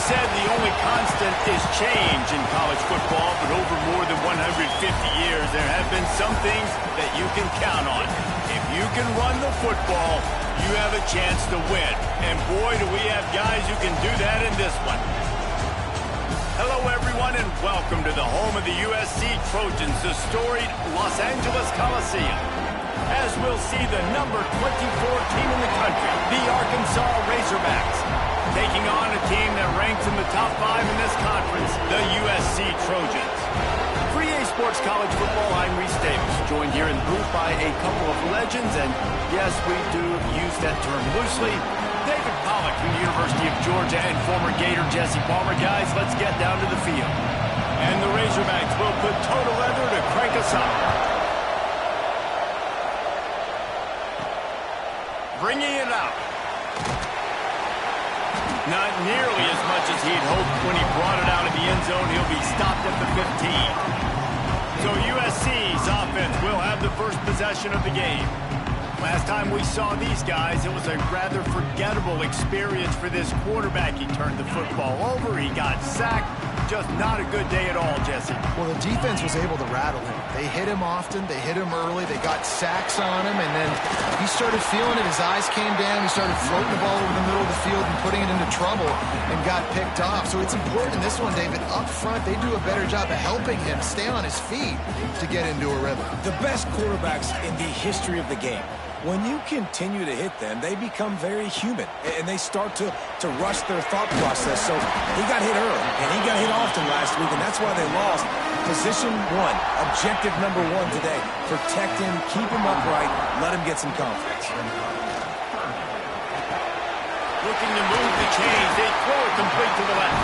Said the only constant is change in college football, but over more than 150 years, there have been some things that you can count on. If you can run the football, you have a chance to win. And boy, do we have guys who can do that in this one. Hello, everyone, and welcome to the home of the USC Trojans, the storied Los Angeles Coliseum. As we'll see the number 24 team in the country, the Arkansas Razorbacks, taking on a team that ranks in the top 5 in this conference, the USC Trojans. For EA Sports College Football, I'm Reese Davis, joined here in the booth by a couple of legends, and yes, we do use that term loosely. David Pollack from the University of Georgia and former Gator Jesse Palmer. Guys, let's get down to the field. And the Razorbacks will put total leather to crank us up. Bringing it out. Not nearly as much as he'd hoped when he brought it out of the end zone. He'll be stopped at the 15. So USC's offense will have the first possession of the game. Last time we saw these guys, it was a rather forgettable experience for this quarterback. He turned the football over, he got sacked. Just not a good day at all, Jesse. Well, the defense was able to rattle him. They hit him often, they hit him early, they got sacks on him, and then he started feeling it. His eyes came down, he started floating the ball over the middle of the field and putting it into trouble and got picked off. So it's important in this one, David, up front, they do a better job of helping him stay on his feet to get into a rhythm. The best quarterbacks in the history of the game, when you continue to hit them, they become very human, and they start to rush their thought process. So he got hit early, and he got hit often last week, and that's why they lost. Position one, objective number one today. Protect him, keep him upright, let him get some confidence. Looking to move the chains. They throw it complete to the left.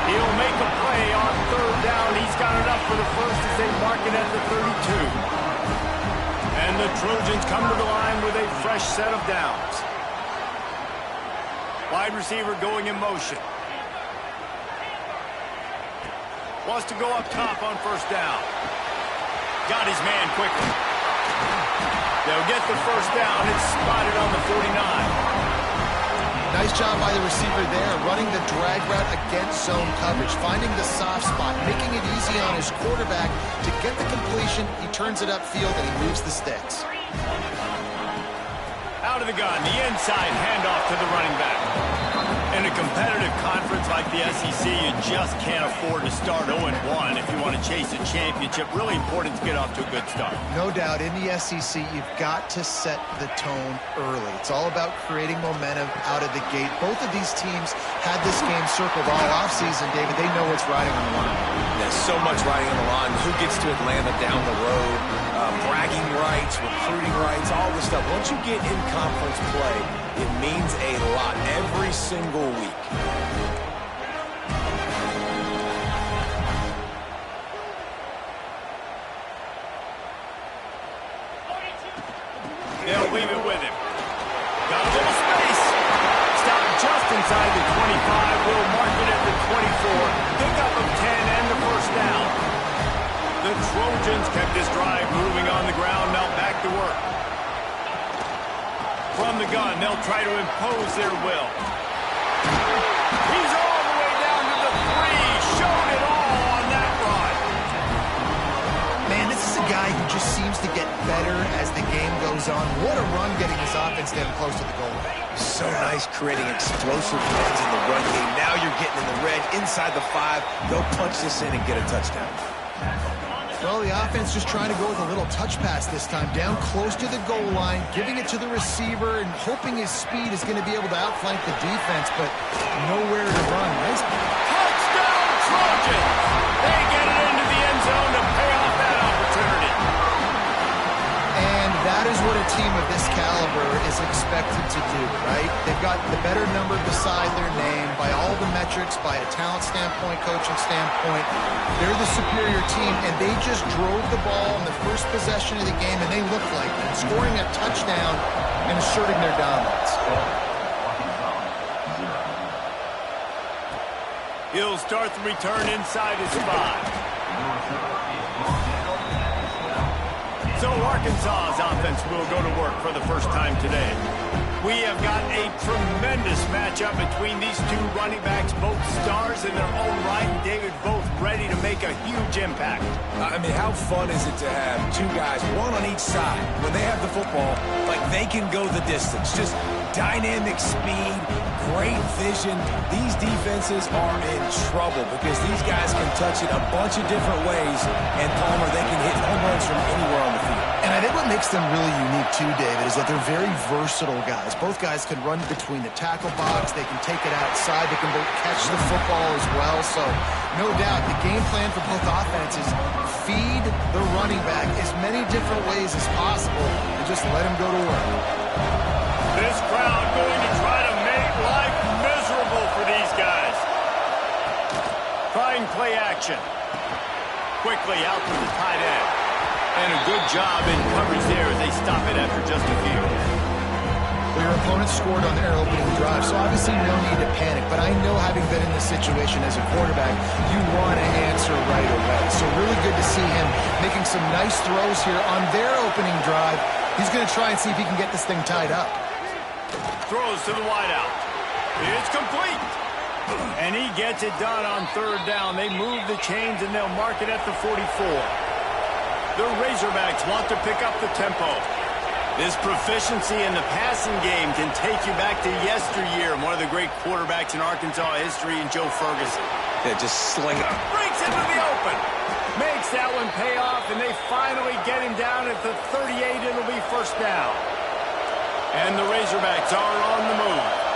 He'll make a play on third down. He's got enough for the first as they mark it at the 32. And the Trojans come to the line with a fresh set of downs. Wide receiver going in motion. Wants to go up top on first down. Got his man quickly. They'll get the first down. It's spotted on the 49. Nice job by the receiver there, running the drag route against zone coverage, finding the soft spot, making it easy on his quarterback to get the completion. He turns it upfield and he moves the sticks. Out of the gun, the inside handoff to the running back. In a competitive conference like the SEC, you just can't afford to start 0-1 if you want to chase a championship. Really important to get off to a good start. No doubt, in the SEC, you've got to set the tone early. It's all about creating momentum out of the gate. Both of these teams had this game circled all offseason, David. They know what's riding on the line. There's so much riding on the line. Who gets to Atlanta down the road? Bragging rights, recruiting rights, all this stuff. Once you get in conference play, it means a lot every single week. They'll leave it with him. Got a little space. Stopped just inside the 25. try to impose their will. He's all the way down to the 3. Showed it all on that run. Man, this is a guy who just seems to get better as the game goes on. What a run getting his offense down close to the goal line. So nice creating explosive runs in the run game. Now you're getting in the red, inside the 5. They'll punch this in and get a touchdown. Well, the offense just trying to go with a little touch pass this time, down close to the goal line, giving it to the receiver and hoping his speed is going to be able to outflank the defense, but nowhere to run. Nice. Touchdown, Trojans! They get it into the end zone to pay off that opportunity. And that is what a team of this caliber is expected to do, right? They've got the better number beside their name by all the metrics, by a talent standpoint, coaching standpoint. They're the superior team, and they just drove the ball in the first possession of the game, and they looked like it, scoring a touchdown and asserting their dominance. He'll start the return inside his 5. So Arkansas's offense will go to work for the first time today. We have got a tremendous matchup between these two running backs, both stars in their own right, and David, both ready to make a huge impact. I mean, how fun is it to have two guys, one on each side, when they have the football, like they can go the distance. Just dynamic speed, great vision. These defenses are in trouble because these guys can touch it a bunch of different ways, and Palmer, they can hit home runs from anywhere on the field. And I think what makes them really unique too, David, is that they're very versatile guys. Both guys can run between the tackle box. They can take it outside. They can both catch the football as well. So, no doubt, the game plan for both offenses, feed the running back as many different ways as possible and just let him go to work. This crowd going to try to make life miserable for these guys. Trying play action. Quickly out to the tight end. And a good job in coverage there as they stop it after just a few. Well, your opponent scored on their opening drive, so obviously no need to panic. But I know, having been in this situation as a quarterback, you want to answer right away. So really good to see him making some nice throws here on their opening drive. He's going to try and see if he can get this thing tied up. Throws to the wideout. It's complete. And he gets it done on 3rd down. They move the chains, and they'll mark it at the 44. The Razorbacks want to pick up the tempo. This proficiency in the passing game can take you back to yesteryear. One of the great quarterbacks in Arkansas history, in Joe Ferguson. Yeah, just sling it. Breaks into the open. Makes that one pay off, and they finally get him down at the 38. It'll be 1st down. And the Razorbacks are on the move.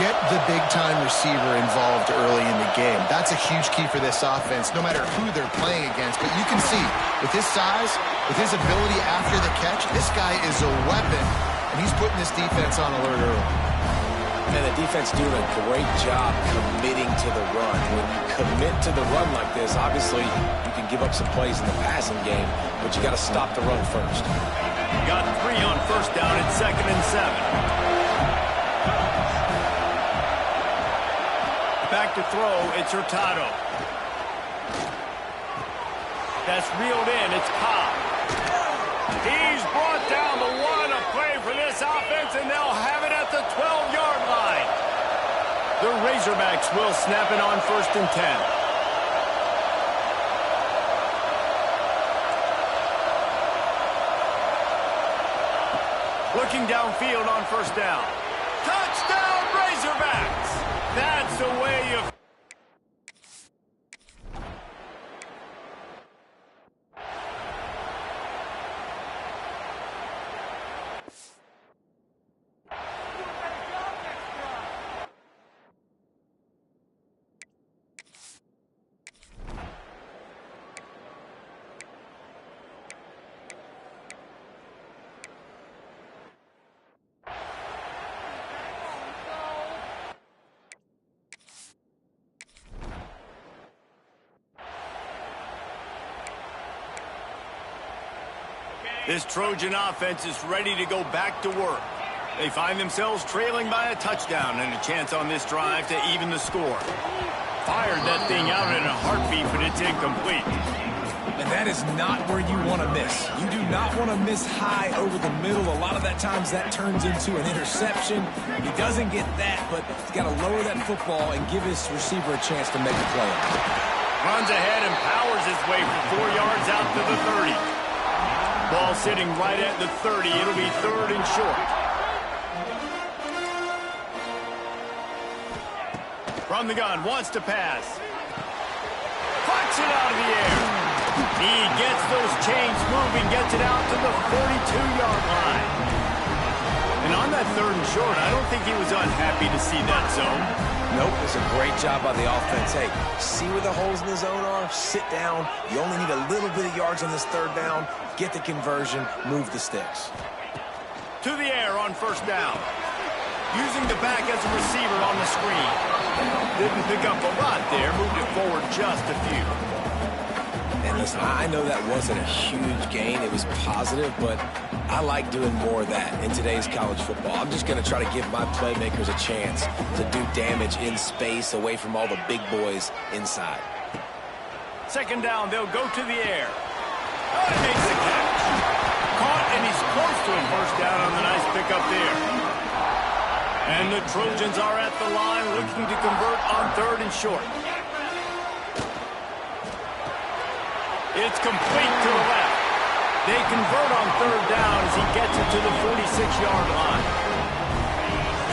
Get the big-time receiver involved early in the game. That's a huge key for this offense, no matter who they're playing against. But you can see, with his size, with his ability after the catch, this guy is a weapon, and he's putting this defense on alert early. And the defense doing a great job committing to the run. When you commit to the run like this, obviously you can give up some plays in the passing game, but you got to stop the run first. Got 3 on 1st down at 2nd and 7. Back to throw, it's Hurtado. That's reeled in, it's Cobb. He's brought down the 1, a play for this offense, and they'll have it at the 12-yard line. The Razorbacks will snap it on 1st and 10. Looking downfield on 1st down. Touchdown, Razorbacks! That's the way you... This Trojan offense is ready to go back to work. They find themselves trailing by a touchdown and a chance on this drive to even the score. Fired that thing out in a heartbeat, but it's incomplete. And that is not where you want to miss. You do not want to miss high over the middle. A lot of that times that turns into an interception. He doesn't get that, but he's got to lower that football and give his receiver a chance to make a play. Runs ahead and powers his way for 4 yards out to the 30. Ball sitting right at the 30. It'll be 3rd and short. From the gun, wants to pass. Clutch it out of the air. He gets those chains moving, gets it out to the 42-yard line. And on that 3rd and short, I don't think he was unhappy to see that zone. Nope, it's a great job by the offense. Hey, see where the holes in the zone are? Sit down. You only need a little bit of yards on this 3rd down. Get the conversion, move the sticks. To the air on 1st down. Using the back as a receiver on the screen. Didn't pick up a lot there, moved it forward just a few. And listen, I know that wasn't a huge gain. It was positive, but I like doing more of that in today's college football. I'm just going to try to give my playmakers a chance to do damage in space away from all the big boys inside. 2nd down, they'll go to the air. Oh, he makes the catch. Caught, and he's close to a 1st down on the nice pickup there. And the Trojans are at the line looking to convert on 3rd and short. It's complete to the left. They convert on 3rd down as he gets it to the 46-yard line.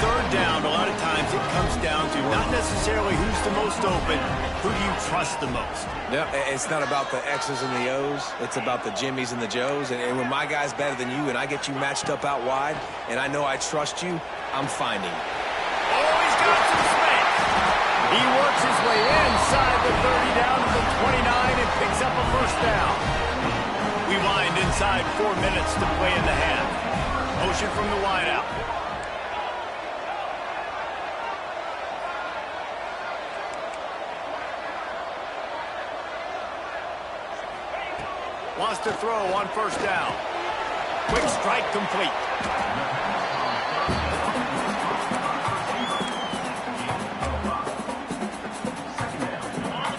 3rd down, a lot of times it comes down to not necessarily who's the most open, who do you trust the most? Yeah, it's not about the X's and the O's. It's about the Jimmys and the Joes. And when my guy's better than you and I get you matched up out wide and I know I trust you, I'm finding you. Oh, he's got some space. He works his way inside the 30 down to the 29 and picks up a 1st down. We wind inside 4 minutes to play in the half. Motion from the wideout. Wants to throw on 1st down. Quick strike complete.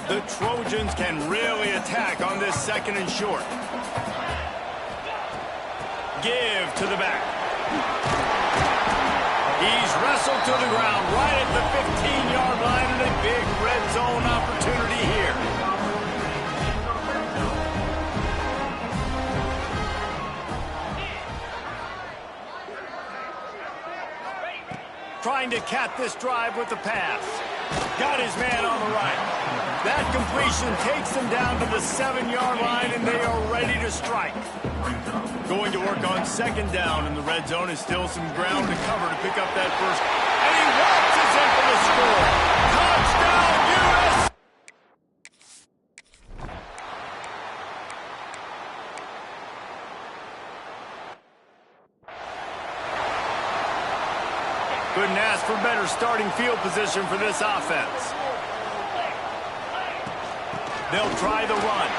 The Trojans can really attack on this 2nd and short. Give to the back. He's wrestled to the ground right at the 15-yard line and a big red zone opportunity here. Trying to cap this drive with the pass. Got his man on the right. That completion takes them down to the 7-yard line, and they are ready to strike. Going to work on 2nd down in the red zone is still some ground to cover to pick up that 1st. And he waltzes in for the score. Touchdown, U.S. Couldn't ask for better starting field position for this offense. They'll try the run.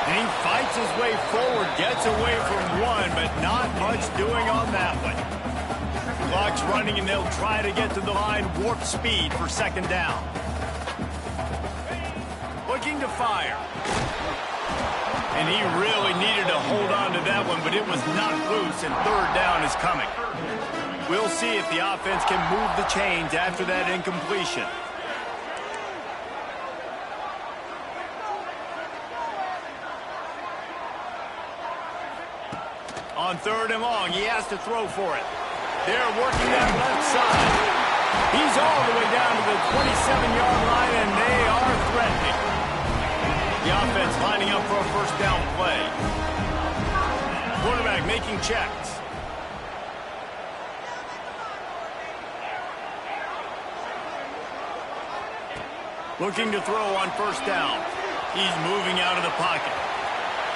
And he fights his way forward, gets away from one, but not much doing on that one. Clock's running, and they'll try to get to the line warp speed for 2nd down. Looking to fire. And he really needed to hold on to that one, but it was not loose, and 3rd down is coming. We'll see if the offense can move the chains after that incompletion. On 3rd and long, he has to throw for it. They're working that left side. He's all the way down to the 27-yard line, and they are threatening. The offense lining up for a 1st down play. Quarterback making checks. Looking to throw on 1st down. He's moving out of the pocket.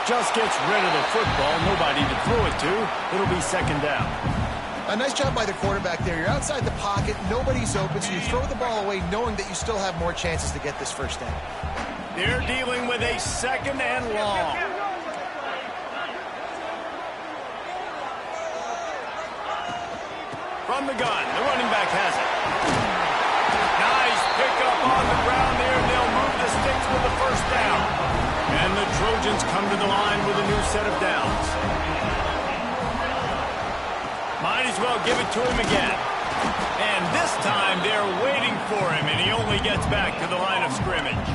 Just gets rid of the football. Nobody to throw it to. It'll be 2nd down. A nice job by the quarterback there. You're outside the pocket. Nobody's open, so you throw the ball away knowing that you still have more chances to get this 1st down. They're dealing with a 2nd and long. From the gun, the running back has it. Nice pickup on the ground there, and they'll move the sticks with the 1st down. Trojans come to the line with a new set of downs. Might as well give it to him again. And this time they're waiting for him, and he only gets back to the line of scrimmage.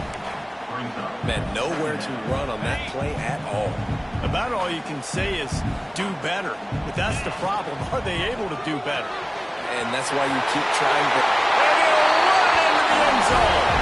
Man, nowhere to run on that play at all. About all you can say is do better. But that's the problem. Are they able to do better? And that's why you keep trying to... And he'll run into the end zone.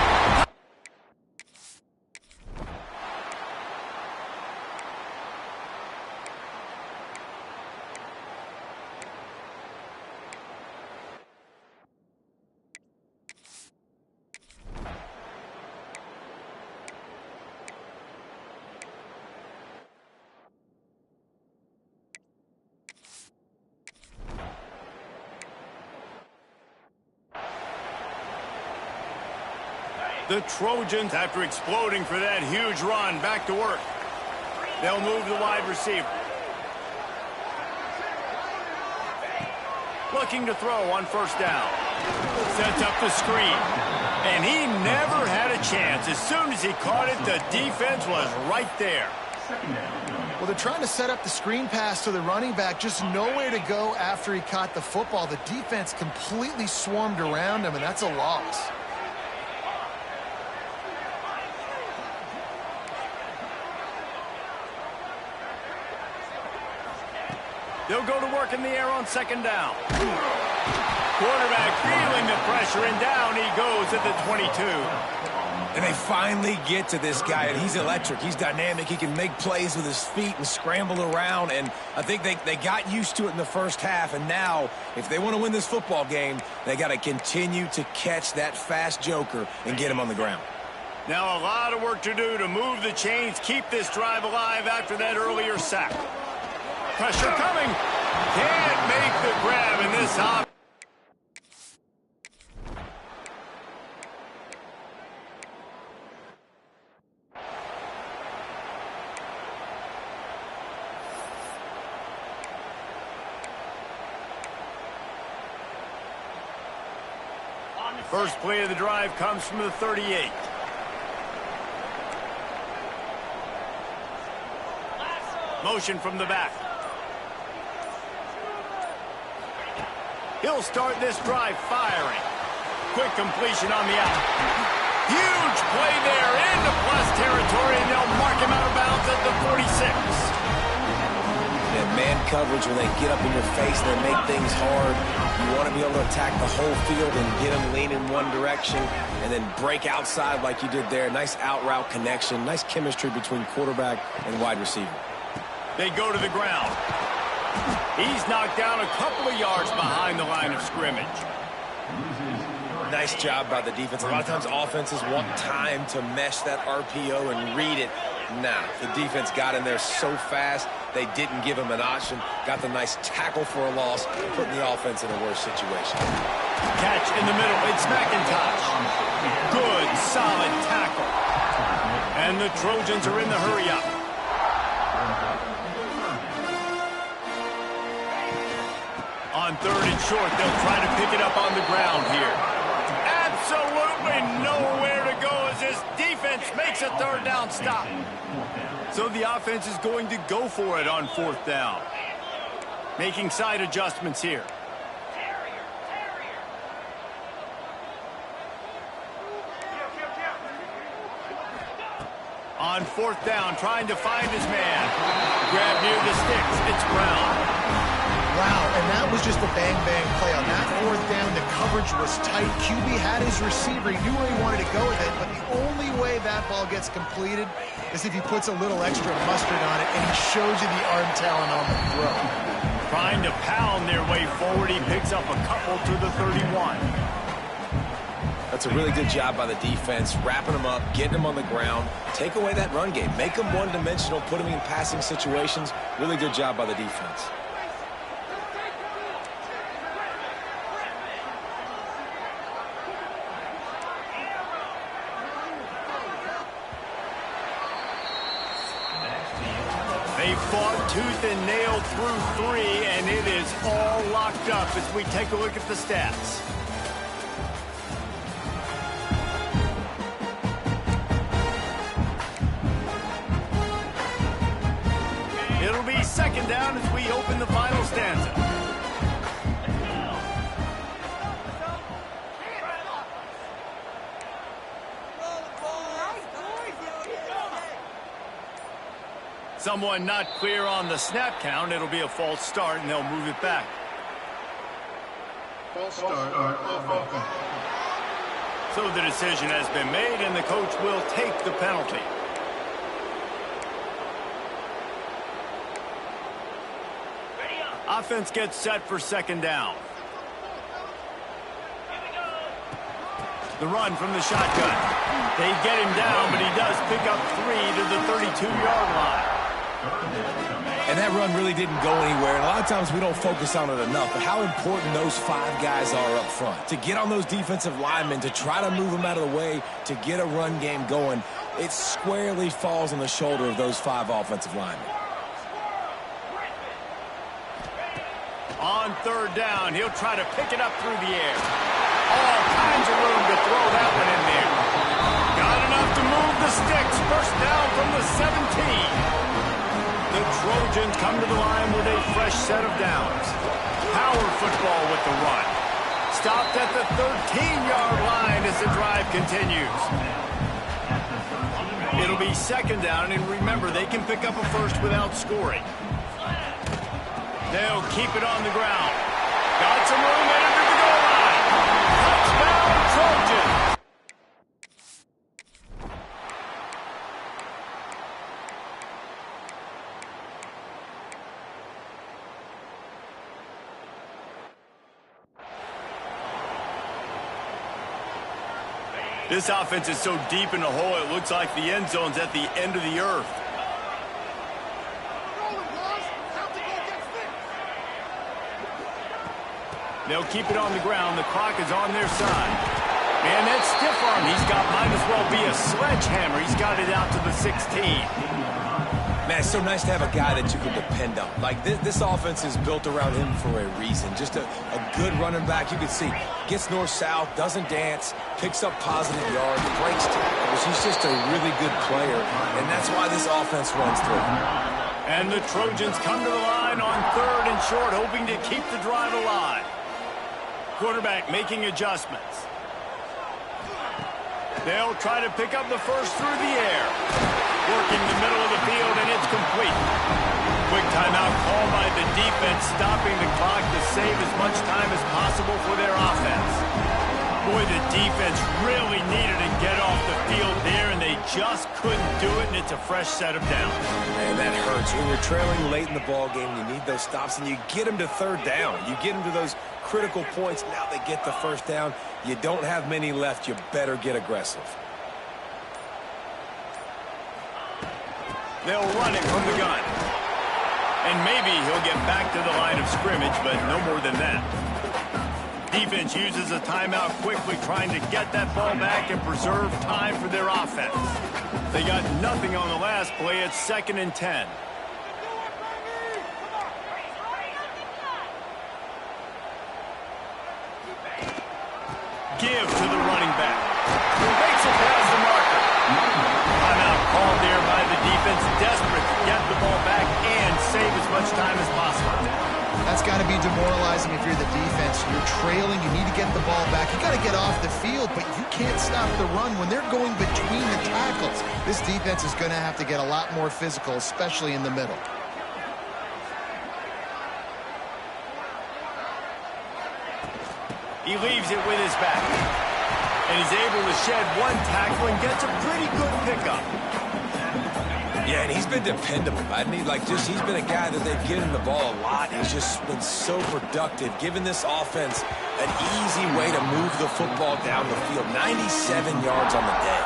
The Trojans, after exploding for that huge run, back to work. They'll move the wide receiver. Looking to throw on first down. Sets up the screen. And he never had a chance. As soon as he caught it, the defense was right there. Well, they're trying to set up the screen pass to the running back. Just nowhere to go after he caught the football. The defense completely swarmed around him, and that's a loss. They'll go to work in the air on second down. Quarterback feeling the pressure, and down he goes at the 22. And they finally get to this guy, and he's electric. He's dynamic. He can make plays with his feet and scramble around, and I think they got used to it in the first half, and now, if they want to win this football game, they got to continue to catch that fast joker and get him on the ground. Now a lot of work to do to move the chains, keep this drive alive after that earlier sack. Pressure coming. Can't make the grab in this hop. First play of the drive comes from the 38. Motion from the back. He'll start this drive firing. Quick completion on the out. Huge play there into plus territory, and they'll mark him out of bounds at the 46. And man coverage, when they get up in your face and they make things hard, you want to be able to attack the whole field and get them lean in one direction and then break outside like you did there. Nice out route connection, nice chemistry between quarterback and wide receiver. They go to the ground. He's knocked down a couple of yards behind the line of scrimmage. Nice job by the defense. A lot of times offenses want time to mesh that RPO and read it. Nah, the defense got in there so fast, they didn't give him an option. Got the nice tackle for a loss, putting the offense in a worse situation. Catch in the middle. It's McIntosh. Good, solid tackle. And the Trojans are in the hurry-up. On third and short, they'll try to pick it up on the ground here. Absolutely nowhere to go as this defense makes a third down stop. So the offense is going to go for it on fourth down. Making side adjustments here. On fourth down, trying to find his man. Grab near the sticks. It's Brown. Wow, and that was just a bang-bang play. On that fourth down, the coverage was tight. QB had his receiver. He knew where he wanted to go with it, but the only way that ball gets completed is if he puts a little extra mustard on it, and he shows you the arm talent on the throw. Trying to pound their way forward. He picks up a couple to the 31. That's a really good job by the defense, wrapping them up, getting them on the ground, take away that run game, make them one-dimensional, put them in passing situations. Really good job by the defense. They fought tooth and nail through three, and it is all locked up as we take a look at the stats. Someone not clear on the snap count. It'll be a false start, and they'll move it back. False start. So the decision has been made, and the coach will take the penalty. Offense gets set for second down. The run from the shotgun. They get him down, but he does pick up 3 to the 32-yard line. And that run really didn't go anywhere. And a lot of times we don't focus on it enough, but how important those 5 guys are up front. To get on those defensive linemen, to try to move them out of the way, to get a run game going, it squarely falls on the shoulder of those 5 offensive linemen. On third down, he'll try to pick it up through the air. All kinds of room to throw that one in there. Got enough to move the sticks. First down from the 17. The Trojans come to the line with a fresh set of downs. Power football with the run. Stopped at the 13-yard line as the drive continues. It'll be second down, and remember, they can pick up a first without scoring. They'll keep it on the ground. Got some room under the goal line. Touchdown, Trojans. This offense is so deep in the hole, it looks like the end zone's at the end of the earth. They'll keep it on the ground. The clock is on their side. And that stiff arm he's got might as well be a sledgehammer. He's got it out to the 16. Man, it's so nice to have a guy that you can depend on. Like, this offense is built around him for a reason. Just a good running back. You can see, gets north-south, doesn't dance, picks up positive yards, breaks tackles. He's just a really good player, and that's why this offense runs through. And the Trojans come to the line on third and short, hoping to keep the drive alive. Quarterback making adjustments. They'll try to pick up the first through the air. Working the middle of the field, and it's complete. Quick timeout called by the defense, stopping the clock to save as much time as possible for their offense. Boy, the defense really needed to get off the field there, and they just couldn't do it, and it's a fresh set of downs. Man, that hurts. When you're trailing late in the ball game, you need those stops, and you get them to third down. You get them to those critical points. Now they get the first down. You don't have many left. You better get aggressive. They'll run it from the gun. And maybe he'll get back to the line of scrimmage, but no more than that. Defense uses a timeout quickly, trying to get that ball back and preserve time for their offense. They got nothing on the last play. It's 2nd and 10. Give to the running back. Who makes it past the marker. Timeout called there by the defense, desperate to get the ball back and save as much time as possible. That's got to be demoralizing if you're the defense. You're trailing. You need to get the ball back. You got to get off the field, but you can't stop the run when they're going between the tackles. This defense is going to have to get a lot more physical, especially in the middle. He leaves it with his back. And he's able to shed one tackle and gets a pretty good pickup. Yeah, and he's been dependable. He's been a guy that they've given the ball a lot. He's just been so productive, giving this offense an easy way to move the football down the field. 97 yards on the day.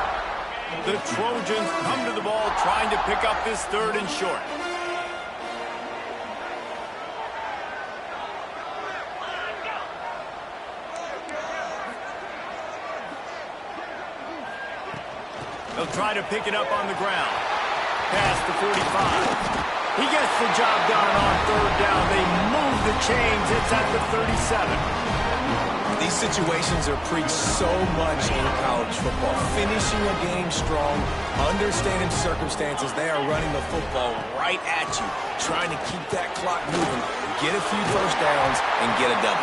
The Trojans come to the ball trying to pick up this 3rd and short. They'll try to pick it up on the ground. Past the 45. He gets the job done on third down. They move the chains. It's at the 37. These situations are preached so much in college football. Finishing a game strong, understanding circumstances. They are running the football right at you, trying to keep that clock moving, get a few first downs, and get a double.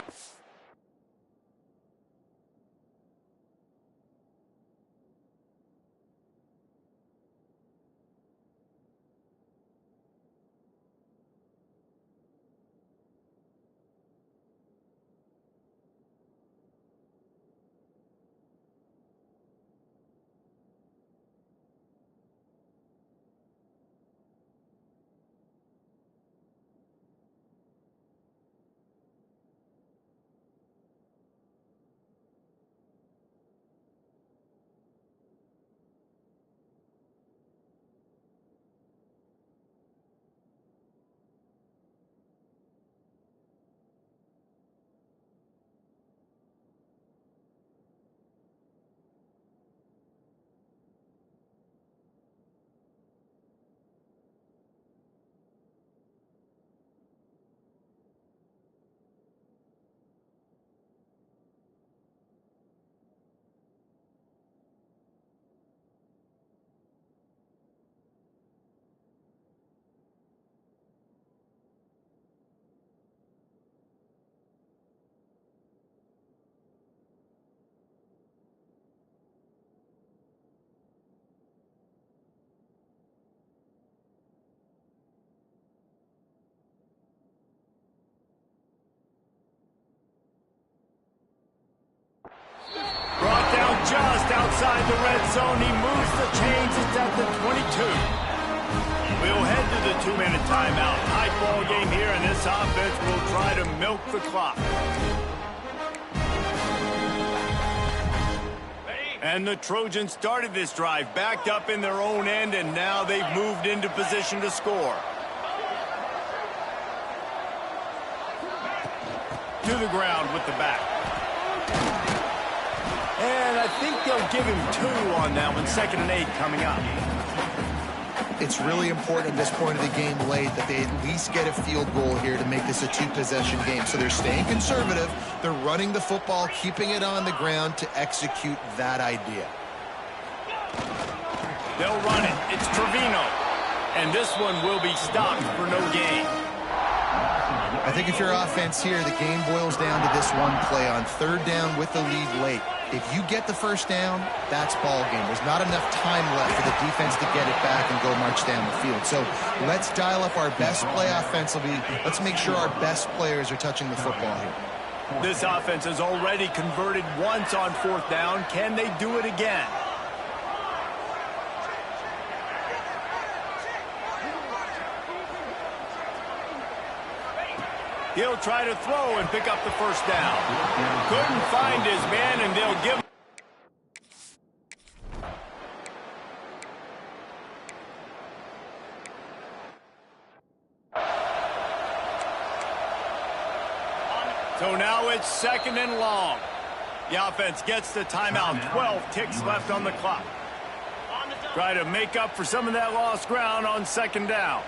just outside the red zone. He moves the chains. It's at the 22. We'll head to the 2-minute timeout. High ball game here, and this offense will try to milk the clock. And the Trojans started this drive, backed up in their own end, and now they've moved into position to score. To the ground with the back. And I think they'll give him 2 on that one. 2nd and 8 coming up. It's really important at this point of the game late that they at least get a field goal here to make this a 2-possession game. So they're staying conservative. They're running the football, keeping it on the ground to execute that idea. They'll run it. It's Trevino. And this one will be stopped for no gain. I think if you're offense here, the game boils down to this one play on 3rd down with the lead late. If you get the 1st down, that's ball game. There's not enough time left for the defense to get it back and go march down the field. So let's dial up our best play offensively. Let's make sure our best players are touching the football here. This offense has already converted once on 4th down. Can they do it again? He'll try to throw and pick up the 1st down. Couldn't find his man, and they'll give him. So now it's 2nd and long. The offense gets the timeout. 12 ticks left on the clock. Try to make up for some of that lost ground on 2nd down.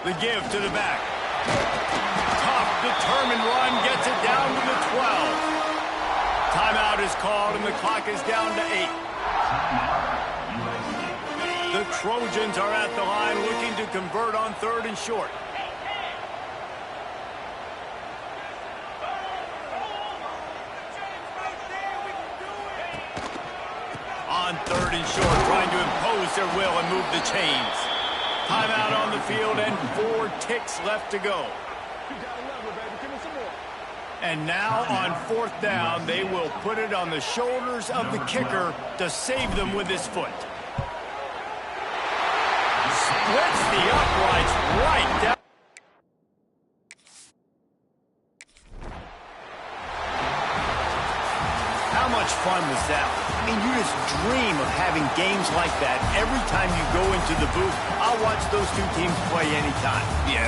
The give to the back. Tough, determined run, gets it down to the 12. Timeout is called, and the clock is down to 8. The Trojans are at the line looking to convert on 3rd and short. On 3rd and short, trying to impose their will and move the chains. Timeout on the field and 4 ticks left to go. And now on 4th down, they will put it on the shoulders of the kicker to save them with his foot. Splits the uprights right down. How much fun was that? I mean, you just dream of having games like that every time you go into the booth. I'll watch those 2 teams play anytime. Yeah,